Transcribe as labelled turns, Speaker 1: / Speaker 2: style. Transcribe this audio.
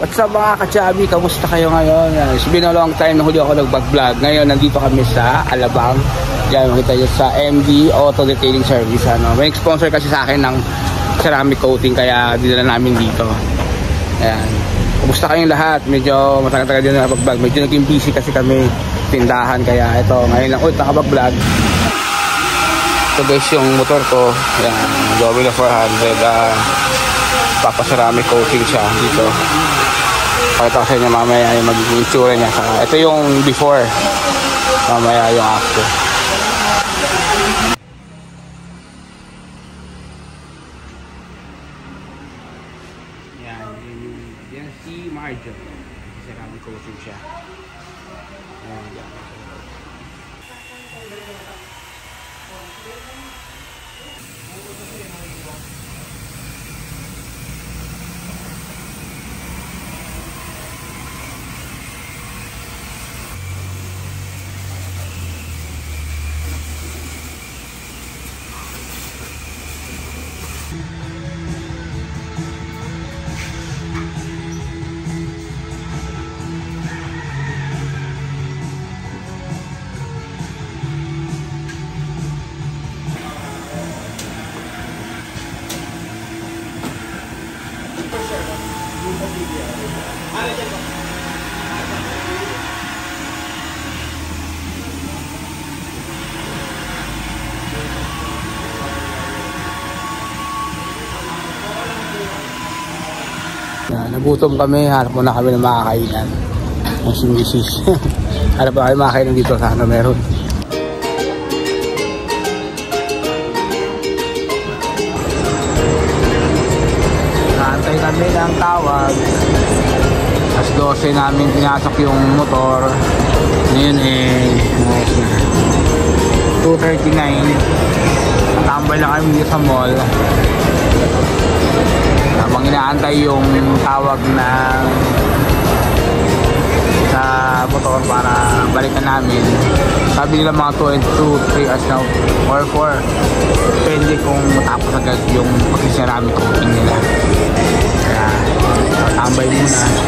Speaker 1: What's up mga ka-chubby? Kamusta kayo ngayon? It's been a long time na huli ako nag-vlog. Ngayon nandito kami sa Alabang. Diyan makita nyo sa MD Auto Detailing Service. May sponsor kasi sa akin ng ceramic coating kaya dinala namin dito. Ayan. Kamusta kayong lahat? Medyo matagal-tagal din na nag-vlog. Medyo naging busy kasi kami tindahan. Kaya ito, ngayon lang ulit nakapag-vlog. Ito guys yung motor ko. Ayan, Domino 400. Papaceramic coating siya dito. Pakita ko sa inyo mamaya yung magiging itsura niya. Ito yung before, mamaya yung after. Yan si Marjo. Ceramic coating siya. Ayan. Nagutom kami, hanap muna kami ng makakainan. Ang sinisis. Hanap ba kami makakainan dito? Sana meron. Naantay kami ng tawag. As 12 namin pinasok yung motor. Ngayon nice na 2:39. Natambay lang kami dito sa mall. Habang inaantay yung tawag na sa motor para balikan namin. Sabi nila mga 2 and 3 hours now or 4. Depende kung matapos agad yung pag-ceramic coating nila. Kaya tambay muna.